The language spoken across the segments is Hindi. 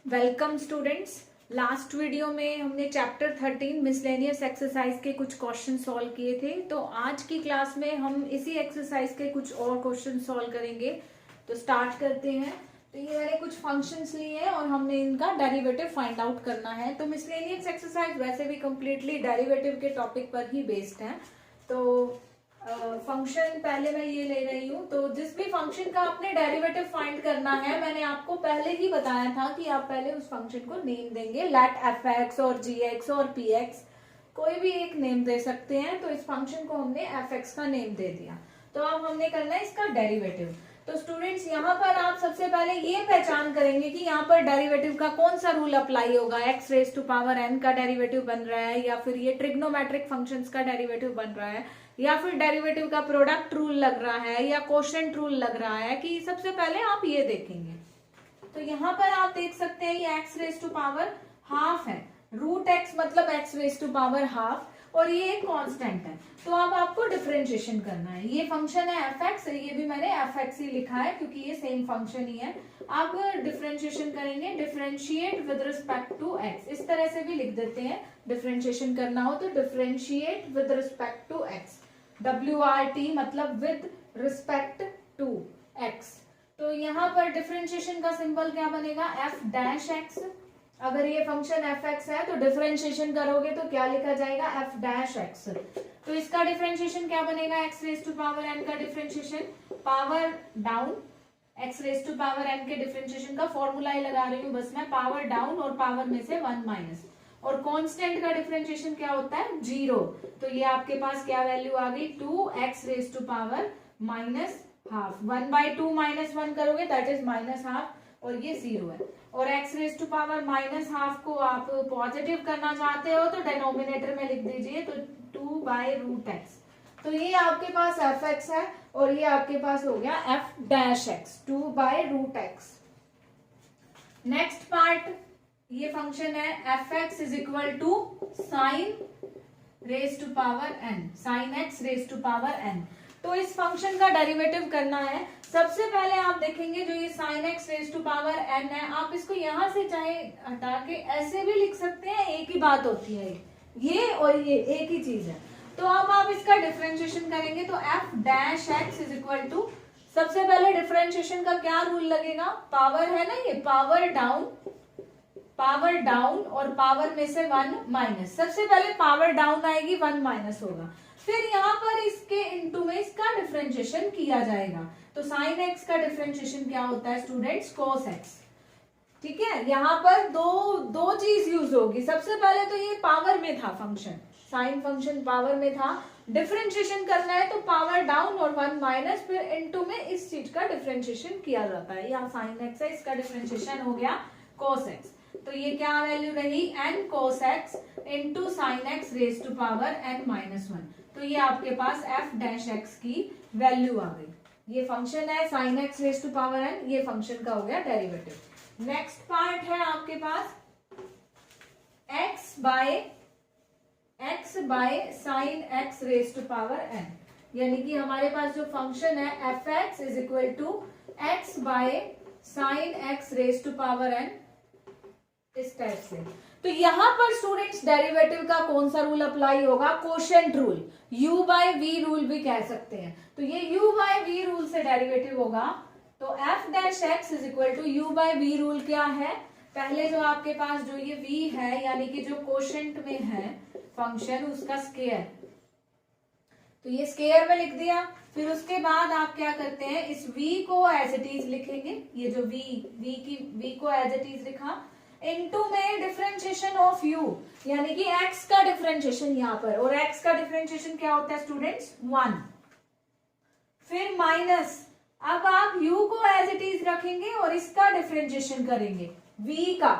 Welcome students. लास्ट वीडियो में हमने चैप्टर 13 मिसलेनियस एक्सरसाइज के कुछ क्वेश्चन सॉल्व किए थे। तो आज की क्लास में हम इसी एक्सरसाइज के कुछ और क्वेश्चन सॉल्व करेंगे। तो स्टार्ट करते हैं। तो ये मैंने कुछ फंक्शंस लिए हैं और हमने इनका डेरिवेटिव फाइंड आउट करना है। तो मिसलेनियस एक्सरसाइज वैसे भी कंप्लीटली डेरिवेटिव के टॉपिक पर ही बेस्ड है। तो फंक्शन पहले मैं ये ले रही हूँ। तो जिस भी फंक्शन का आपने डेरिवेटिव फाइंड करना है, मैंने आपको पहले ही बताया था कि आप पहले उस फंक्शन को नेम देंगे। लेट एफ एक्स और जी एक्स और पी एक्स कोई भी एक नेम दे सकते हैं। तो इस फंक्शन को हमने एफ एक्स का नेम दे दिया। तो अब हमने करना है इसका डेरिवेटिव। तो स्टूडेंट्स यहाँ पर आप सबसे पहले ये पहचान करेंगे कि यहाँ पर डेरिवेटिव का कौन सा रूल अप्लाई होगा। X raise to power n का डेरिवेटिव बन रहा है, या फिर ये ट्रिग्नोमेट्रिक फंक्शंस का डेरिवेटिव बन रहा है, या फिर डेरिवेटिव का प्रोडक्ट रूल लग रहा है, या कोशेंट रूल लग रहा है। कि सबसे पहले आप ये देखेंगे। तो यहाँ पर आप देख सकते हैं ये x raise to power half है। रूट एक्स मतलब x raise to power half, और ये एक कांस्टेंट है। तो अब आपको डिफरेंशिएशन करना है। ये फंक्शन है एफ एक्स, ये भी मैंने एफ एक्स ही लिखा है क्योंकि ये सेम फंक्शन ही है। अब डिफरेंशिएशन करेंगे, differentiate with respect to x. इस तरह से भी लिख देते हैं, डिफरेंशिएशन करना हो तो differentiate with respect to x. WRT मतलब विद रिस्पेक्ट टू एक्स। तो यहाँ पर डिफरेंशिएशन का सिंबल क्या बनेगा, एफ डैश एक्स। अगर ये फंक्शन एफ एक्स है तो डिफरेंशिएशन करोगे तो क्या लिखा जाएगा, एफ डैश एक्स। तो इसका डिफरेंशिएशन क्या बनेगा, x raise to power n का differentiation power down. X raise to power n के डिफरेंशिएशन का फॉर्मूला ही लगा रही हूँ बस मैं, पावर डाउन और पावर में से 1 माइनस। और कांस्टेंट का डिफरेंशिएशन क्या होता है, 0। तो ये आपके पास क्या वैल्यू आ गई, 2x raise to power minus half. 1/2 minus 1 करोगे दैट इज माइनस हाफ, और ये 0 है। और x raise to power minus half को आप पॉजिटिव करना चाहते हो तो डिनोमिनेटर में लिख दीजिए, तो 2/√x। तो ये आपके पास एफ एक्स है और ये आपके पास हो गया f dash x, 2/√x। Next part, ये फंक्शन है f x is equal to sine raise to power n, sine x raise to power n. तो इस फंक्शन का डेरिवेटिव करना है। सबसे पहले आप देखेंगे जो ये sine x raise to power n है, आप इसको यहां से चाहे हटा के ऐसे भी लिख सकते हैं, एक ही बात होती है, ये और ये एक ही चीज है। तो अब आप इसका डिफरेंशिएशन करेंगे तो f dash x is equal to, सबसे पहले डिफरेंशिएशन का क्या रूल लगेगा, पावर है ना, ये पावर डाउन और पावर में से 1 माइनस। सबसे पहले पावर डाउन आएगी, 1 माइनस होगा, फिर यहाँ पर इसके इनटू में इसका डिफरेंशिएशन किया जाएगा। तो साइन एक्स का डिफरेंशिएशन क्या होता है स्टूडेंट्स, कोस एक्स। ठीक है, यहाँ पर दो चीज यूज होगी। सबसे पहले तो ये पावर में था फंक्शन, साइन फंक्शन पावर में था, डिफरेंशिएशन करना है तो पावर डाउन और 1 माइनस, फिर इनटू में इस चीज का डिफरेंशिएशन किया जाता है। यहाँ साइन एक्स है, इसका डिफरेंशिएशन हो गया कोस एक्स। तो ये क्या वैल्यू रही, n cos x into sine x raise to power n minus 1। तो ये आपके पास एफ डैश एक्स की वैल्यू आ गई। ये फंक्शन है sine x raise to power n, ये फंक्शन का हो गया डेरिवेटिव। नेक्स्ट पार्ट है आपके पास x by sine x raise to power n, यानी कि हमारे पास जो फंक्शन है f x is equal to x by sine x raise to power n, इस टाइप से। तो यहां पर स्टूडेंट्स डेरिवेटिव का कौन सा रूल अप्लाई होगा, quotient rule, u by v rule भी कह सकते हैं। तो ये u बाय v रूल से डेरिवेटिव होगा। तो f dash x is equal to u by v rule क्या है, पहले जो आपके पास जो ये v है, यानी कि जो कोशेंट में है फंक्शन, उसका स्केयर, तो ये स्केयर में लिख दिया। फिर उसके बाद आप क्या करते हैं, इस v को एज इट इज लिखेंगे। ये जो v को एज इट इज लिखा, इनटू में डिफरेंशिएशन ऑफ u, यानी कि x का डिफरेंशिएशन यहाँ पर, और x का डिफरेंशिएशन क्या होता है स्टूडेंट्स, 1। फिर माइनस, अब आप u को एज इट इज रखेंगे और इसका डिफरेंशिएशन करेंगे v का।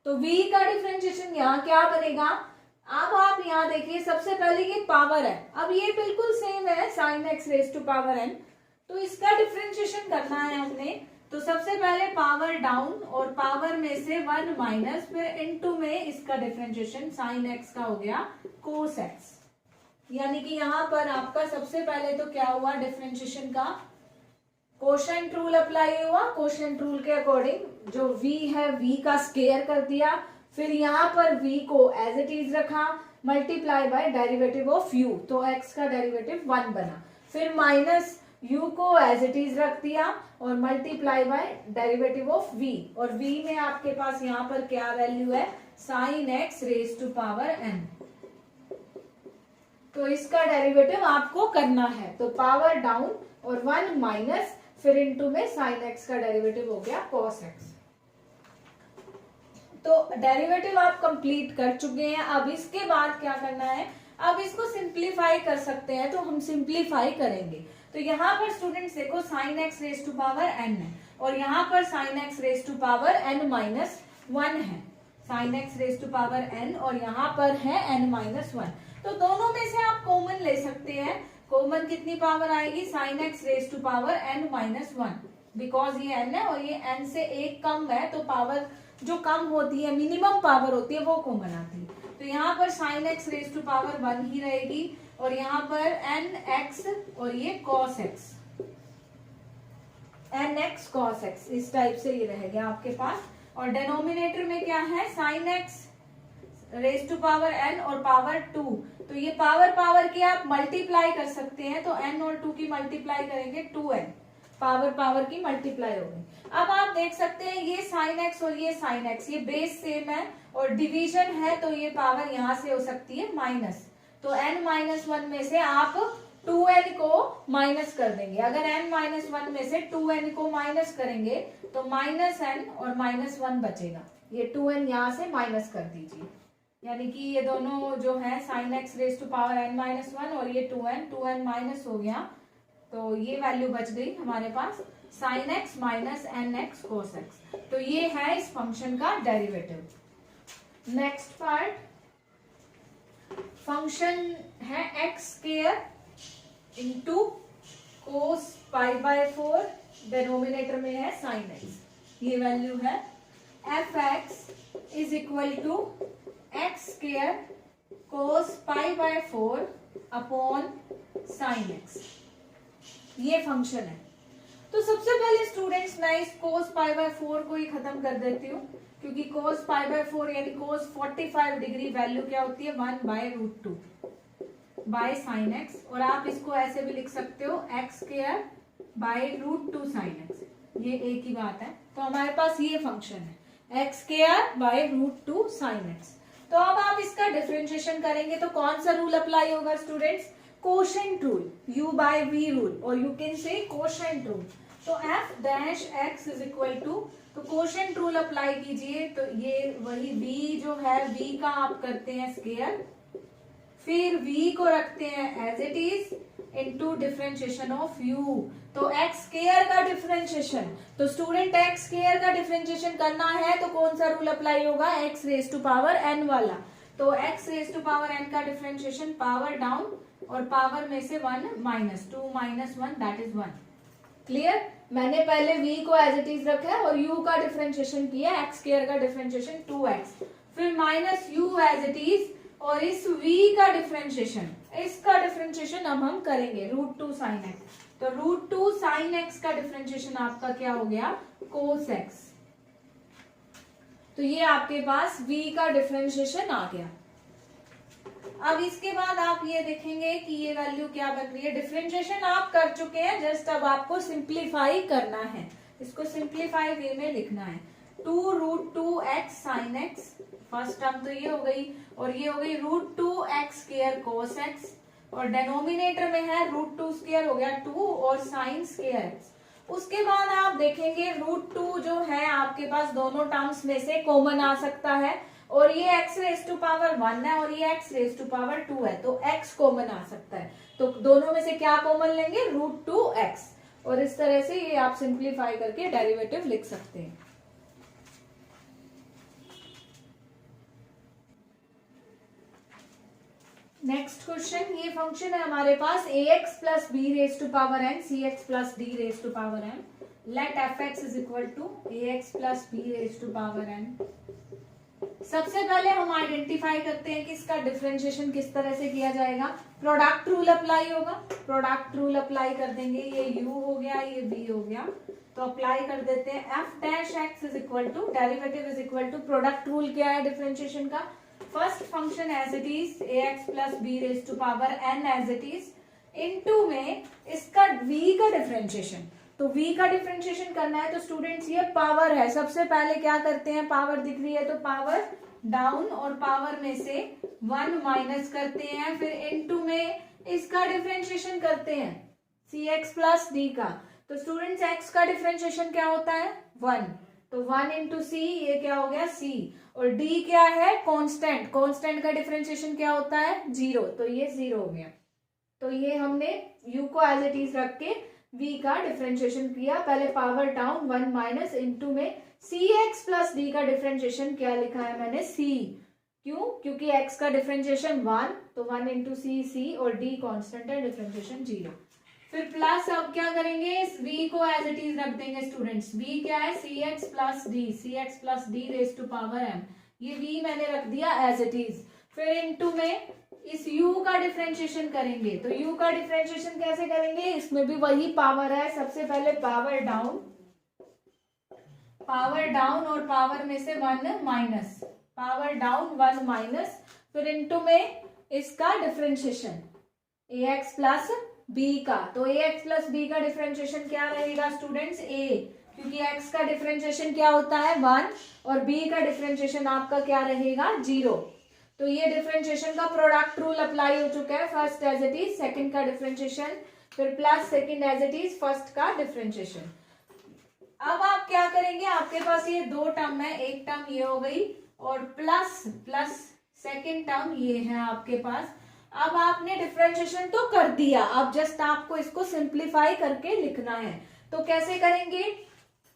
तो v का डिफरेंशिएशन यहाँ क्या बनेगा, अब आप यहाँ देखिए, सबसे पहले ये पावर है, अब ये बिल्कुल सेम है sine x raise to power n, तो इसका डिफरेंशिएशन करना है हमने। तो सबसे पहले पावर डाउन और पावर में से 1 माइनस, फिर इनटू में इसका डिफरेंशिएशन साइन एक्स का हो गया कोस एक्स। यानी कि यहाँ पर आपका सबसे पहले तो क्या हुआ डिफरेंशिएशन का, कोशेंट रूल अप्लाई हुआ, कोशेंट रूल के अकॉर्डिंग जो v है v का स्केयर कर दिया, फिर यहाँ पर v को एज इट इज रखा, multiply by derivative of u, तो x का डेरिवेटिव 1 बना, फिर माइनस u को एज इट इज रख दिया और multiply by derivative of v, और v में आपके पास यहाँ पर क्या वैल्यू है, sine x raise to power n, तो इसका डेरिवेटिव आपको करना है, तो पावर डाउन और 1 माइनस, फिर इनटू में साइन x का डेरिवेटिव हो गया कॉस x। तो डेरिवेटिव आप कंप्लीट कर चुके हैं। अब इसके बाद क्या करना है, अब इसको सिंप्लीफाई कर सकते हैं, तो हम सिंप्लीफाई करेंगे। तो यहाँ पर स्टूडेंट्स देखो sine x raise to power n है और यहाँ पर sine x raise to power n minus 1 है, sine x raise to power n और यहाँ पर है n माइनस 1, तो दोनों में से आप कॉमन ले सकते हैं। कॉमन कितनी पावर आएगी, sine x raise to power n minus 1, because ये n है और ये n से एक कम है, तो पावर जो कम होती है, मिनिमम पावर होती है, वो कॉमन आती है। तो यहाँ पर sine x raise to power 1 ही रहेगी और यहाँ पर nx और ये cos x, nx cos x, इस टाइप से ये रहेगा आपके पास। और डिनोमिनेटर में क्या है, sine x raise to power n और पावर 2, तो ये पावर पावर की आप मल्टीप्लाई कर सकते हैं, तो n और 2 की मल्टीप्लाई करेंगे 2n, पावर पावर की मल्टीप्लाई होगी। अब आप देख सकते हैं ये साइन x और ये साइन x, ये बेस सेम है और डिवीजन है, तो ये पावर यहाँ से हो सकती है माइनस, तो n माइनस 1 में से आप 2n को माइनस कर देंगे। अगर n माइनस 1 में से 2n को माइनस करेंगे तो माइनस n और माइनस 1 बचेगा, ये 2n यहाँ से माइनस कर दीजिए, यानी कि ये दोनों जो है sine x raise to power n minus 1 और ये 2n माइनस हो गया, तो ये वैल्यू बच गई हमारे पास sine x minus nx cos x, तो ये है इस फंक्शन का डेरिवेटिव। नेक्स्ट पार्ट, फंक्शन है x square into cos pi by 4, denominator में है साइन x, ये वैल्यू है f(x) is equal to x square cos pi by 4 upon sine x, ये फंक्शन है। तो सबसे पहले स्टूडेंट्स मैं इस कोस पाई बाय 4 को ही खत्म कर देती हूँ, क्योंकि कोस पाई बाय 4 यानी कोस 45 डिग्री वैल्यू क्या होती है, 1/√2 बाय साइन x, और आप इसको ऐसे भी लिख सकते हो x square by √2 sine x, ये एक ही बात है। तो हमारे पास ये फंक्शन है x square by √2 sine x। तो अब आप इसका डिफरेंशिएशन करेंगे तो कौन सा रूल अप्लाई होगा students, quotient rule, u by v rule, और you can say quotient rule. तो f dash x is equal to, तो कोशेंट रूल अप्लाई कीजिए, तो ये वही v जो है v का आप करते हैं स्क्वायर, फिर v को रखते हैं as it is into differentiation of u, तो x स्क्वायर का डिफरेंशिएशन, तो स्टूडेंट x स्क्वायर का डिफरेंशिएशन करना है तो कौन सा रूल अप्लाई होगा, x raise to power n वाला, तो x raise to power n का डिफरेंशिएशन पावर डाउन और पावर में से 1 minus 2 minus 1 that is 1। Clear, मैंने पहले v को एज इट इज रखा है और u का डिफरेंशिएशन किया, x स्क्वायर का डिफरेंशिएशन 2x, फिर minus u as it is, और इस v का डिफरेंशिएशन, इसका डिफरेंशिएशन अब हम करेंगे √2 साइन x, तो √2 साइन x का डिफरेंशिएशन आपका क्या हो गया, कोस x, तो ये आपके पास v का डिफरेंशिएशन आ गया। अब इसके बाद आप ये देखेंगे कि ये वैल्यू क्या बन रही है, डिफरेंशिएशन आप कर चुके हैं, जस्ट अब आपको सिंप्लीफाई करना है, इसको सिंप्लीफाई वे में लिखना है, 2√2x sign x, first term तो ये हो गई, और ये हो गई √2x स्क्वायर कोस x, और डेनोमिनेटर में है √2 स्क्वायर हो गया 2 और साइन स्क्वायर x। उसके बाद आप देखेंगे √2 जो है आपके पास दोनों टर्म्स में से कॉमन आ सकता है, और ये x रेज टू पावर 1 है और ये x रेज टू पावर 2 है, तो x कॉमन आ सकता है, तो दोनों में से क्या कॉमन लेंगे, √2x, और इस तरह से ये आप सिंप्लीफाई करके डेरिवेटिव लिख सकते हैं। नेक्स्ट क्वेश्चन, ये फंक्शन है हमारे पास ax plus b raise to power n cx plus d raise to power n, let fx is equal to ax plus b raise to power n सबसे पहले हम आइडेंटिफाई करते हैं कि इसका डिफरेंशिएशन किस तरह से किया जाएगा। प्रोडक्ट रूल अप्लाई होगा, प्रोडक्ट रूल अप्लाई कर देंगे। ये u हो गया, ये v हो गया, तो अप्लाई कर देते हैं। f dash x is equal to derivative is equal to product rule क्या है डिफरेंशिएशन का, first function as it is ax plus b raise to power n as it is, into में इसका v का डिफरेंशिएशन। तो v का डिफरेंशिएशन करना है तो स्टूडेंट्स ये पावर है, सबसे पहले क्या करते हैं, पावर दिख रही है तो पावर डाउन और पावर में से 1 माइनस करते हैं, फिर इनटू में इसका डिफरेंशिएशन करते हैं cx प्लस डी का। तो स्टूडेंट्स x का डिफरेंशिएशन क्या होता है 1, तो 1 इंटू c, ये क्या हो गया c, और d क्या है कांस्टेंट, कांस्टेंट का डिफरेंशिएशन क्या होता है 0, तो ये 0 हो गया। तो ये हमने u को एज इट इज रख के v का डिफरेंशिएशन किया, पहले पावर डाउन 1 माइनस इनटू में cx प्लस d का डिफरेंशिएशन क्या लिखा है मैंने c, क्यों, क्योंकि x का डिफरेंशिएशन 1, तो 1 इंटू c और d कांस्टेंट है, डिफरेंशिएशन 0। फिर प्लस अब क्या करेंगे, इस v को एज इट इज रख देंगे स्टूडेंट्स, v क्या है cx plus d raise to power m, ये v मैंने रख दिया एज इट इज। फिर इनटू में इस u का डिफरेंशिएशन करेंगे, तो u का डिफरेंशिएशन कैसे करेंगे, इसमें भी वही पावर है, सबसे पहले पावर डाउन और पावर में से 1 माइनस, पावर डाउन 1 माइनस, फिर इनटू में इसका डिफरेंशिएशन ax प्लस b का, तो ax प्लस b का डिफरेंशिएशन क्या रहेगा स्टूडेंट्स a, क्योंकि x का डिफरेंशिएशन क्या होता है 1 और b का डिफरेंशिएशन आपका क्या रहेगा 0। तो ये डिफरेंशिएशन का प्रोडक्ट रूल अप्लाई हो चुका है, first as it is, second का डिफरेंशिएशन, फिर plus second as it is, first का डिफरेंशिएशन। अब आप क्या करेंगे, आपके पास ये दो टर्म है, एक टर्म ये हो गई और प्लस सेकंड टर्म ये है आपके पास। अब आपने डिफरेंशिएशन तो कर दिया, अब जस्ट आपको इसको सिंप्लीफाई करके लिखना है। तो कैसे करेंगे,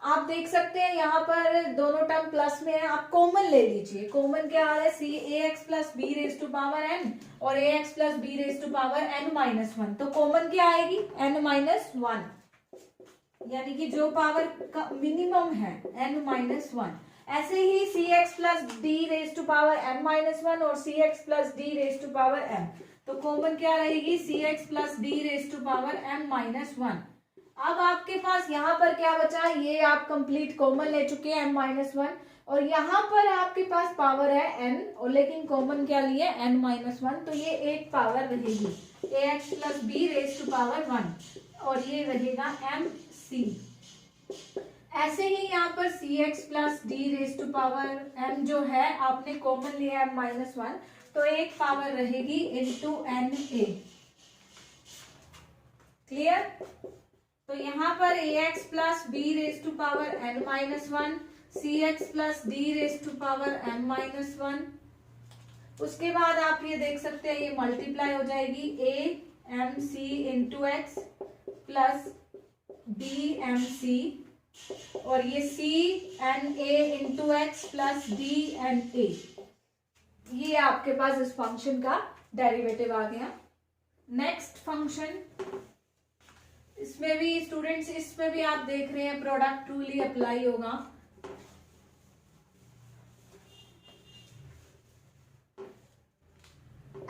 आप देख सकते हैं यहाँ पर दोनों टर्म प्लस में है, आप कॉमन ले लीजिए। कॉमन क्या आ रहा है, c a x plus b raise to power n और a x plus b raise to power n minus 1, तो कॉमन क्या आएगी एन माइनस 1, यानी कि जो पावर का मिनिमम है एन माइनस 1। ऐसे ही c x plus d raise to power m minus 1 और c x plus d raise to power m, तो कॉमन क्या रहेगी c x plus d raise to power m minus 1। अब आपके पास यहाँ पर क्या बचा, ये आप कंप्लीट कॉमन ले चुके हैं m माइनस 1, और यहाँ पर आपके पास पावर है n, और लेकिन कॉमन क्या लिए n माइनस 1, तो ये एक पावर रहेगी ax plus b raise to power 1 और ये रहेगा mc। ऐसे ही यहाँ पर cx plus d raise to power m जो है आपने कॉमन लिया m माइनस 1, तो एक पावर रहेगी इंटू na। क्लियर, तो यहाँ पर ax plus b raise to power n minus 1, cx plus d raise to power m minus 1। उसके बाद आप ये देख सकते हैं ये मल्टीप्लाई हो जाएगी a m c into x plus b m c, और ये c n a into x plus d n a, ये आपके पास इस फंक्शन का डेरिवेटिव आ गया। नेक्स्ट फंक्शन, इसमें भी स्टूडेंट्स, इसमें भी आप देख रहे हैं प्रोडक्ट रूल ही अप्लाई होगा।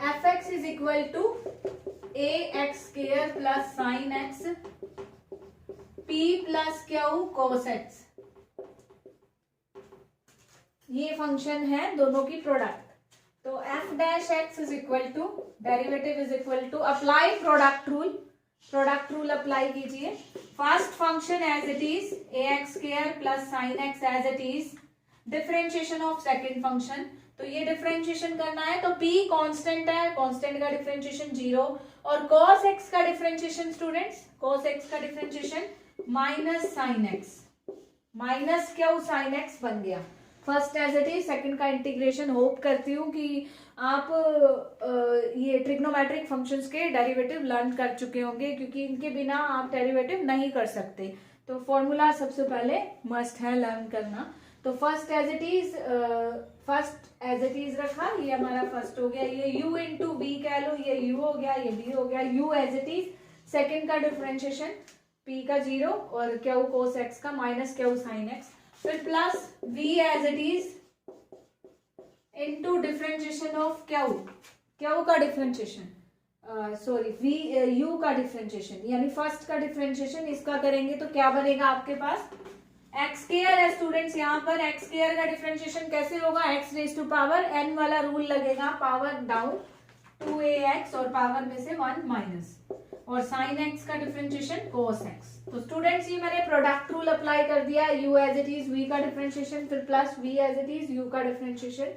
F x is equal to a x square plus sine x p plus q cos x, ये फंक्शन है दोनों की प्रोडक्ट। तो f dash x is equal to derivative is equal to, apply product rule, product rule apply कीजिए। First function as it is a x square plus sine x as it is, differentiation of second function, तो ये डिफरेंशिएशन करना है, तो p कांस्टेंट है, कांस्टेंट का डिफरेंशिएशन 0, और cos x का डिफरेंशिएशन स्टूडेंट्स, cos x का differentiation minus sine x, minus q sine x बन गया। First as it is, second का इंटीग्रेशन। होप करती हूँ कि आप ये ट्रिग्नोमेट्रिक फंक्शंस के डेरिवेटिव लर्न कर चुके होंगे, क्योंकि इनके बिना आप डेरिवेटिव नहीं कर सकते, तो फॉर्मूला सबसे पहले मस्ट है लर्न करना। तो फर्स्ट एज इट इज रखा, ये हमारा फर्स्ट हो गया, ये u इंटू बी कह लो, ये u हो गया, ये b हो गया, u as it is, second का डिफरेंशिएशन p का 0 और q कोस x का माइनस q साइन x, फिर plus v as it is into differentiation of q, q का डिफरेंशिएशन, सॉरी वी यू का डिफरेंशिएशन, यानी फर्स्ट का डिफरेंशिएशन इसका करेंगे तो क्या बनेगा आपके पास एक्स स्क्वायर है स्टूडेंट्स। यहाँ पर एक्स स्क्वायर का डिफरेंशिएशन कैसे होगा, x raise to power n वाला रूल लगेगा, पावर डाउन 2ax और पावर में से 1 माइनस, और साइन एक्स का डिफरेंशिएशन कोस एक्स। तो स्टूडेंट्स ये मैंने प्रोडक्ट रूल अप्लाई कर दिया, u as it is v का डिफरेंशिएशन फिर plus v as it is u का डिफरेंशिएशन।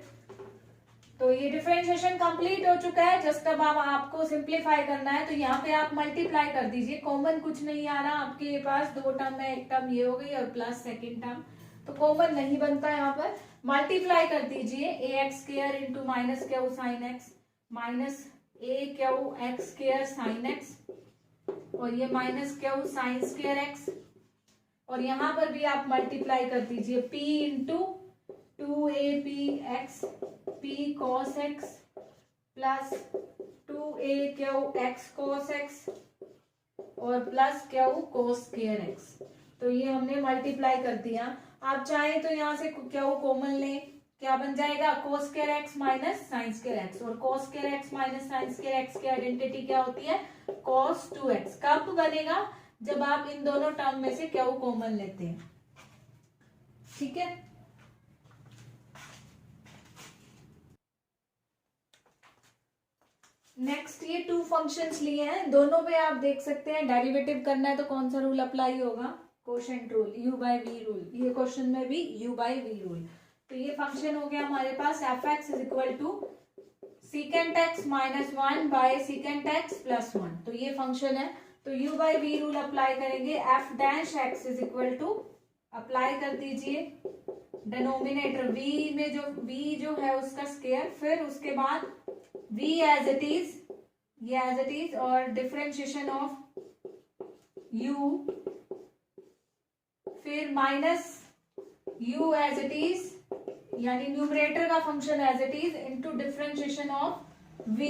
तो ये डिफरेंशिएशन कंप्लीट हो चुका है। जस्ट अब आपको सिंप्लीफाई करना है, तो यहाँ पे आप मल्टीप्लाई कर दीजिए, कॉमन कुछ नहीं आ रहा आपके पास, दो टर्म है, एक टर्म ये हो गई और प्लस सेकेंड टर्म, तो कॉमन नहीं बनता यहाँ पर। मल्टीप्लाई कर दीजिए a x square into minus q sine x minus a q x square sine x, और ये minus q sine square x, और यहाँ पर भी आप मल्टीप्लाई कर दीजिए p into 2a(x) p cos x plus 2a(x cos x) और plus q cos square x। तो ये हमने मल्टीप्लाई कर दिया। आप चाहें तो यहाँ से q कॉमन लें, क्या बन जाएगा cos square x minus sine square x, और cos square x minus sine square x की आइडेंटिटी क्या होती है cos 2x। कब बनेगा, जब आप इन दोनों टर्म में से q कॉमन लेते हैं, ठीक है। नेक्स्ट ये टू फंक्शंस लिए हैं, दोनों पे आप देख सकते हैं डेरिवेटिव करना है तो कौन सा रूल अप्लाई होगा, quotient rule, u by v rule. ये क्वेश्चन में भी u बाई वी रूल। तो ये फंक्शन हो गया हमारे पास f x is equal to secant x minus 1 by secant x plus 1। तो ये फंक्शन है, तो u by v rule apply करेंगे, f dash x is equal to, apply कर दीजिए डिनोमिनेटर v में जो v जो है उसका स्क्वायर, फिर उसके बाद v एज इट इज, ये एज इट इज, और डिफरेंशिएशन ऑफ u, फिर minus u as it is, यानी न्यूमरेटर का function as it is, into differentiation of v,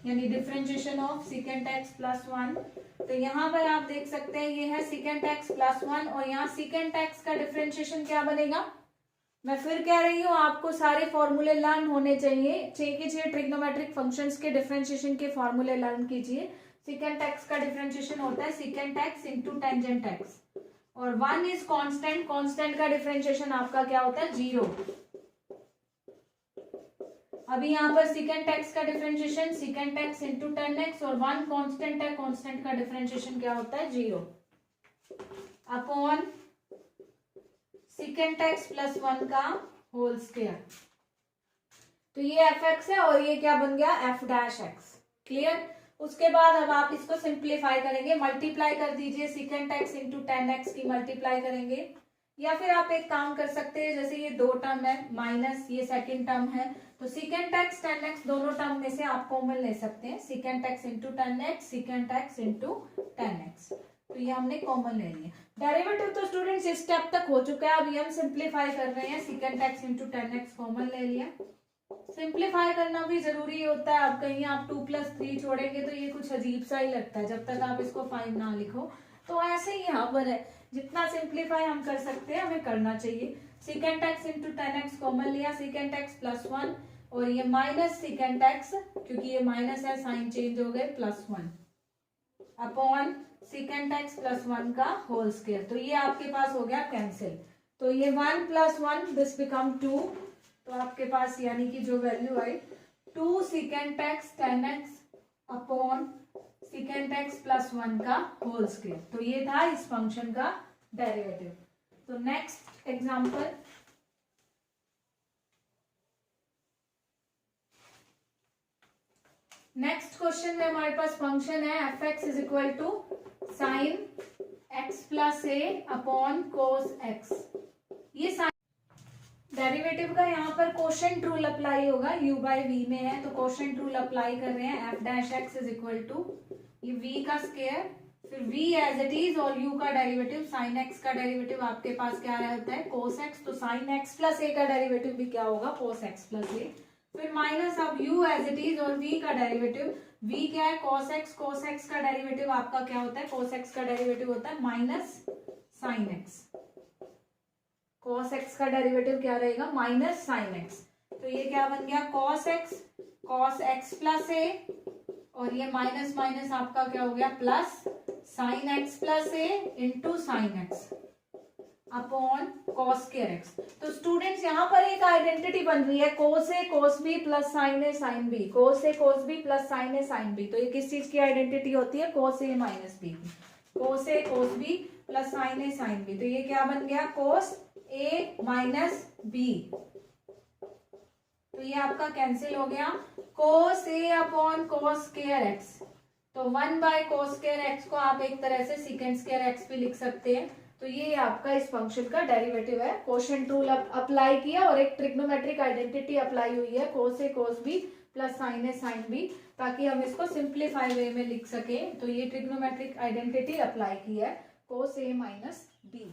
यानी differentiation of secant x plus 1। तो यहाँ पर आप देख सकते हैं ये है सीकेंट एक्स प्लस 1, और यहाँ सीकेंट एक्स का डिफरेंशिएशन क्या बनेगा। मैं फिर कह रही हूँ आपको सारे फॉर्मूले लर्न होने चाहिए, 6 के 6 ट्रिग्नोमेट्रिक फंक्शंस के डिफरेंशिएशन के फॉर्मूले लर्न कीजिए। सीकेंट एक्स का डिफरेंशिएशन होता है secant x into tangent x, और 1 इज कांस्टेंट, कांस्टेंट का डिफरेंशिएशन आपका क्या होता है 0। अभी यहाँ पर सीकेंट एक्स का differentiation secant x into ten x, और 1 कांस्टेंट है, कांस्टेंट का डिफरेंशिएशन क्या होता है 0 अपॉन सीकेंट एक्स प्लस 1 का होल स्क्वायर। तो ये एफ एक्स है और ये क्या बन गया एफ डैश एक्स। क्लियर। उसके बाद अब आप इसको सिंप्लीफाई करेंगे, मल्टीप्लाई कर दीजिए, secant x into ten x की मल्टीप्लाई करेंगे, या फिर आप एक काम कर सकते हैं, जैसे ये दो टर्म है माइनस ये सेकेंड टर्म है, तो सीकेंट एक्स टेन एक्स दोनों टर्म में से आप कॉमन ले सकते हैं, secant x into ten x, secant x into ten x. तो ये हमने कॉमन ले लिया। डेरिवेटिव तो स्टूडेंट्स इस स्टेप तक हो चुका है, अभी हम सिंप्लीफाई कर रहे हैं, secant x into ten x common ले लिया। सिंप्लीफाई करना भी जरूरी होता है, अब कहीं आप 2+3 छोड़ेंगे तो ये कुछ अजीब सा ही लगता है जब तक आप इसको 5 ना लिखो। तो ऐसे ही यहाँ पर है, जितना सिंप्लीफाई हम कर सकते हैं हमें करना चाहिए। Secant x into ten x common लिया, सीकेंट एक्स प्लस 1, और ये माइनस सीकेंट एक्स, क्योंकि ये माइनस है साइन चेंज हो गए, plus 1 upon secant x plus 1 का होल स्क्वायर। तो ये आपके पास हो गया कैंसिल, तो ये 1 + 1 दिस बिकम 2, तो आपके पास यानी कि जो वैल्यू आई 2 secant x ten x upon secant x plus 1 का होल स्क्वायर। तो ये था इस फंक्शन का डेरिवेटिव। तो नेक्स्ट एग्जांपल, नेक्स्ट क्वेश्चन में हमारे पास फंक्शन है f x is equal to sine x plus a upon cos x. ये साइन डेरिवेटिव का यहाँ पर कोशेंट रूल अप्लाई होगा, u बाई वी में है तो कोशेंट रूल अप्लाई कर रहे हैं, f dash x is equal to ये v का स्क्वायर, फिर v एज इट इज, और u का डेरिवेटिव साइन x का डेरिवेटिव आपके पास क्या रहता है cos x, तो साइन x प्लस a का डेरिवेटिव भी क्या होगा cos x प्लस a, फिर माइनस अब u एज इट इज, और v का डेरिवेटिव v क्या है cos x का डेरिवेटिव आपका क्या होता है cos x का डेरिवेटिव होता है minus sine x, cos x का डेरिवेटिव क्या रहेगा माइनस साइन x। तो ये क्या बन गया, cos x प्लस ए, और ये माइनस माइनस आपका क्या हो गया plus sin x plus a into sine x upon cos square x. तो स्टूडेंट्स यहाँ पर एक आइडेंटिटी बन रही है cos a cos b plus sin a sin b, cos a cos b plus sin a sin b। तो ये किस चीज की आइडेंटिटी होती है, cos a minus b, cos a cos b plus sin a sin b। तो ये क्या बन गया cos a माइनस b, तो ये आपका कैंसिल हो गया, cos a upon cos square x. तो 1 बाय cos स्क्वायर एक्स को आप एक तरह से secant स्क्वायर एक्स भी लिख सकते हैं। तो ये आपका इस फंक्शन का डेरिवेटिव है। कोशेंट रूल अप्लाई किया और एक ट्रिग्नोमेट्रिक आइडेंटिटी अप्लाई हुई है cos a cos b plus sin a sin b, ताकि हम इसको सिंप्लीफाई वे में लिख सके। तो ये ट्रिग्नोमेट्रिक आइडेंटिटी अप्लाई की है cos a माइनस b।